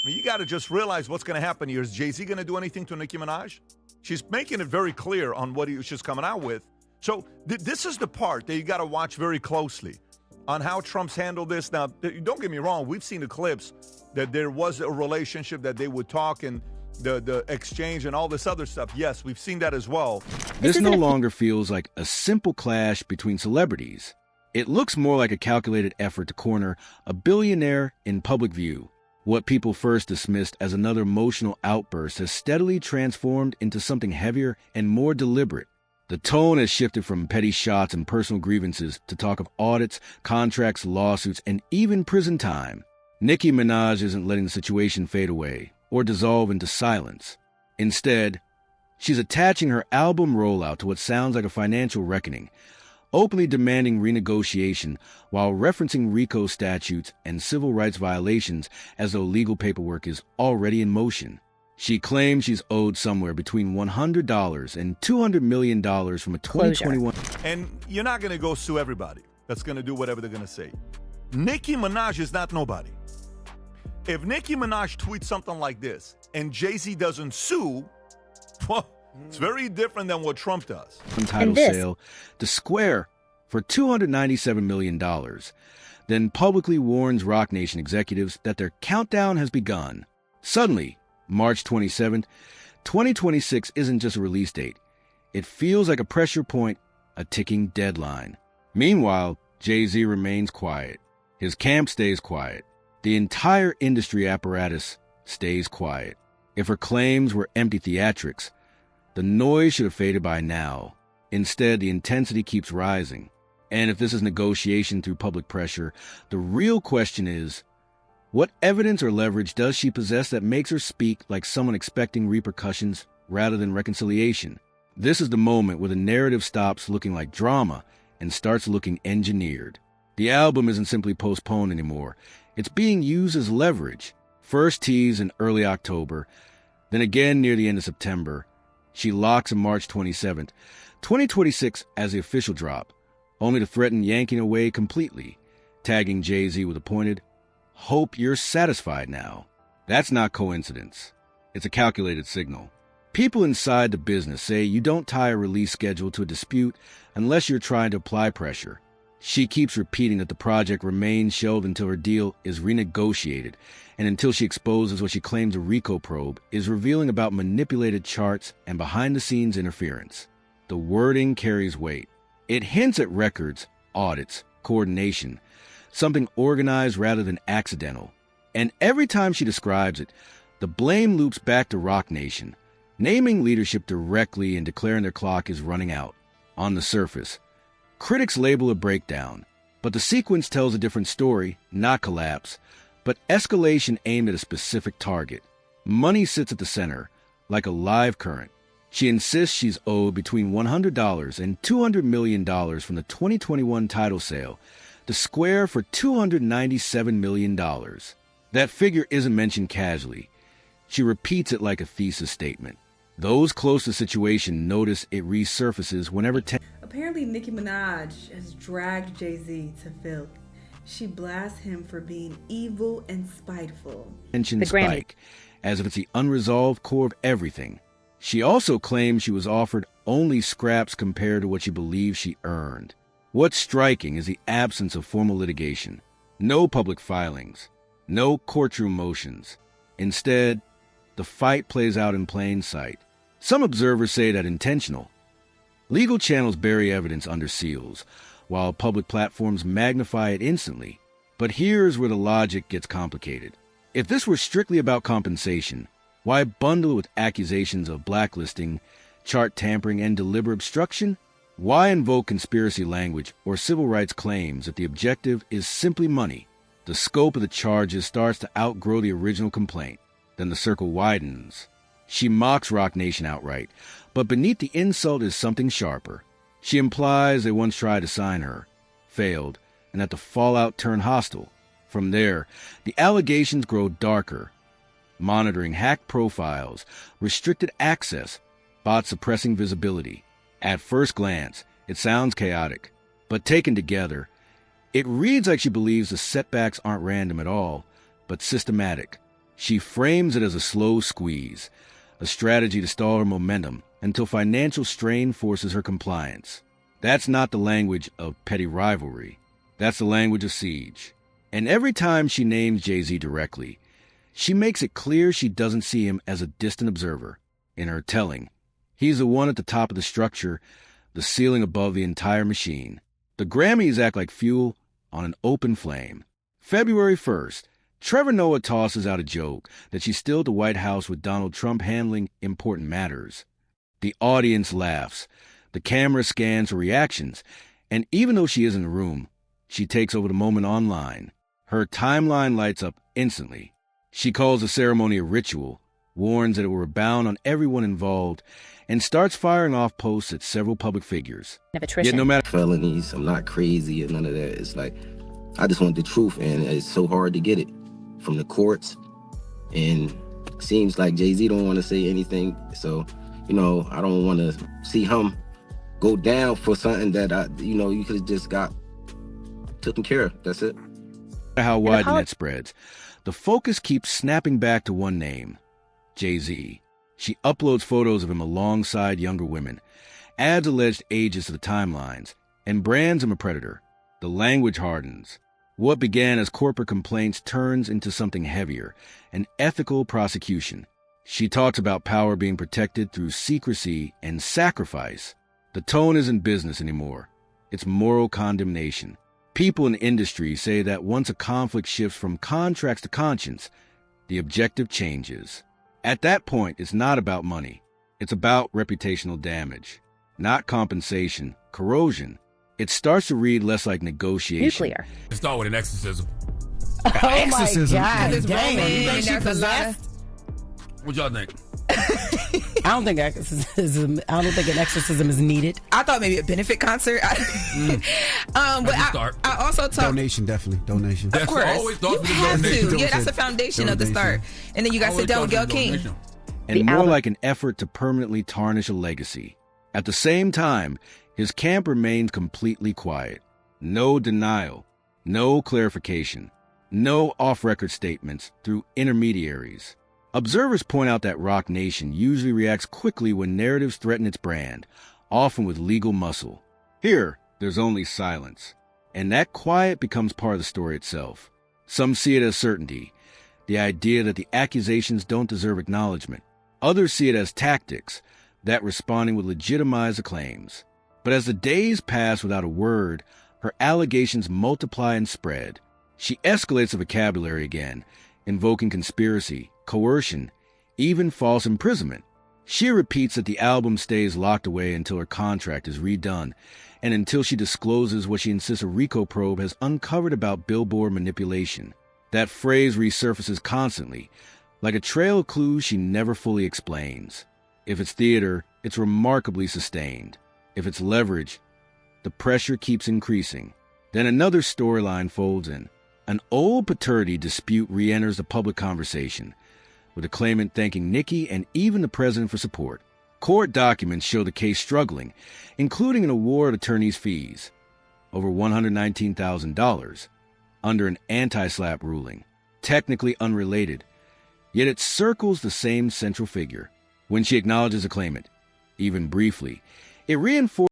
I mean, you got to just realize what's going to happen here. Is Jay-Z going to do anything to Nicki Minaj? She's making it very clear on what she's coming out with. So this is the part that you got to watch very closely on how Trump's handled this. Now, don't get me wrong. We've seen the clips that there was a relationship, that they would talk and the exchange and all this other stuff. Yes, we've seen that as well. This no longer feels like a simple clash between celebrities. It looks more like a calculated effort to corner a billionaire in public view. What people first dismissed as another emotional outburst has steadily transformed into something heavier and more deliberate. The tone has shifted from petty shots and personal grievances to talk of audits, contracts, lawsuits, and even prison time. Nicki Minaj isn't letting the situation fade away or dissolve into silence. Instead, she's attaching her album rollout to what sounds like a financial reckoning, openly demanding renegotiation while referencing RICO statutes and civil rights violations as though legal paperwork is already in motion. She claims she's owed somewhere between $100 and $200 million from a 2021... And you're not going to go sue everybody that's going to do whatever they're going to say. Nicki Minaj is not nobody. If Nicki Minaj tweets something like this and Jay-Z doesn't sue, well, it's very different than what Trump does. Title sale to Square for $297 million, then publicly warns Roc Nation executives that their countdown has begun. Suddenly, March 27th, 2026 isn't just a release date. It feels like a pressure point, a ticking deadline. Meanwhile, Jay-Z remains quiet. His camp stays quiet. The entire industry apparatus stays quiet. If her claims were empty theatrics, the noise should have faded by now. Instead, the intensity keeps rising. And if this is negotiation through public pressure, the real question is, what evidence or leverage does she possess that makes her speak like someone expecting repercussions rather than reconciliation? This is the moment where the narrative stops looking like drama and starts looking engineered. The album isn't simply postponed anymore. It's being used as leverage. First teased in early October, then again near the end of September. She locks in March 27th, 2026 as the official drop, only to threaten yanking away completely, tagging Jay-Z with a pointed, "Hope you're satisfied now." That's not coincidence. It's a calculated signal. People inside the business say you don't tie a release schedule to a dispute unless you're trying to apply pressure. She keeps repeating that the project remains shelved until her deal is renegotiated and until she exposes what she claims a RICO probe is revealing about manipulated charts and behind-the-scenes interference. The wording carries weight. It hints at records, audits, coordination, something organized rather than accidental. And every time she describes it, the blame loops back to Roc Nation, naming leadership directly and declaring their clock is running out. On the surface, critics label a breakdown, but the sequence tells a different story, not collapse, but escalation aimed at a specific target. Money sits at the center, like a live current. She insists she's owed between $100 and $200 million from the 2021 title sale, to Square for $297 million. That figure isn't mentioned casually. She repeats it like a thesis statement. Those close to the situation notice it resurfaces whenever... Apparently, Nicki Minaj has dragged Jay-Z to filth. She blasts him for being evil and spiteful. Tensions spike, as if it's the unresolved core of everything. She also claims she was offered only scraps compared to what she believes she earned. What's striking is the absence of formal litigation. No public filings. No courtroom motions. Instead, the fight plays out in plain sight. Some observers say that intentional. Legal channels bury evidence under seals, while public platforms magnify it instantly. But here's where the logic gets complicated. If this were strictly about compensation, why bundle it with accusations of blacklisting, chart tampering, and deliberate obstruction? Why invoke conspiracy language or civil rights claims if the objective is simply money? The scope of the charges starts to outgrow the original complaint. Then the circle widens. She mocks Roc Nation outright, but beneath the insult is something sharper. She implies they once tried to sign her, failed, and that the fallout turned hostile. From there, the allegations grow darker. Monitoring hacked profiles, restricted access, bots suppressing visibility. At first glance, it sounds chaotic, but taken together, it reads like she believes the setbacks aren't random at all, but systematic. She frames it as a slow squeeze, a strategy to stall her momentum until financial strain forces her compliance. That's not the language of petty rivalry. That's the language of siege. And every time she names Jay-Z directly, she makes it clear she doesn't see him as a distant observer. In her telling, he's the one at the top of the structure, the ceiling above the entire machine. The Grammys act like fuel on an open flame. February 1st, Trevor Noah tosses out a joke that she's still at the White House with Donald Trump handling important matters. The audience laughs. The camera scans her reactions. And even though she is in the room, she takes over the moment online. Her timeline lights up instantly. She calls the ceremony a ritual, warns that it will rebound on everyone involved, and starts firing off posts at several public figures. Yet no matter felonies, I'm not crazy or none of that. It's like, I just want the truth, and it's so hard to get it from the courts. And it seems like Jay-Z don't want to say anything. So, I don't want to see him go down for something that you could have just got taken care of. That's it. How wide the net spreads, the focus keeps snapping back to one name, Jay-Z. She uploads photos of him alongside younger women, adds alleged ages to the timelines, and brands him a predator. The language hardens. What began as corporate complaints turns into something heavier, an ethical prosecution. She talks about power being protected through secrecy and sacrifice. The tone isn't business anymore. It's moral condemnation. People in the industry say that once a conflict shifts from contracts to conscience, the objective changes. At that point, it's not about money. It's about reputational damage, not compensation, corrosion. It starts to read less like negotiation. Nuclear. It started with an exorcism. Oh Exorcism. my God! This Dang, woman, you think she that's a lot possessed? What y'all think? I don't think exorcism. I don't think an exorcism is needed. I thought maybe a benefit concert. But I also talked. Donation, definitely. Donation. Of course, always thought you it was a have donation. to. Yeah, that's the foundation of the start. And then you got to sit down with Gayle King. And more like an effort to permanently tarnish a legacy. At the same time, his camp remains completely quiet. No denial, no clarification, no off-record statements through intermediaries. Observers point out that Roc Nation usually reacts quickly when narratives threaten its brand, often with legal muscle. Here, there's only silence. And that quiet becomes part of the story itself. Some see it as certainty, the idea that the accusations don't deserve acknowledgement. Others see it as tactics, that responding would legitimize the claims. But as the days pass without a word, her allegations multiply and spread. She escalates the vocabulary again, invoking conspiracy, coercion, even false imprisonment. She repeats that the album stays locked away until her contract is redone, and until she discloses what she insists a RICO probe has uncovered about Billboard manipulation. That phrase resurfaces constantly, like a trail of clues she never fully explains. If it's theater, it's remarkably sustained. If it's leverage, the pressure keeps increasing. Then another storyline folds in. An old paternity dispute re-enters the public conversation, with the claimant thanking Nicki and even the president for support. Court documents show the case struggling, including an award of attorney's fees, over $119,000, under an anti-SLAPP ruling, technically unrelated, yet it circles the same central figure. When she acknowledges a claimant, even briefly, it reinforces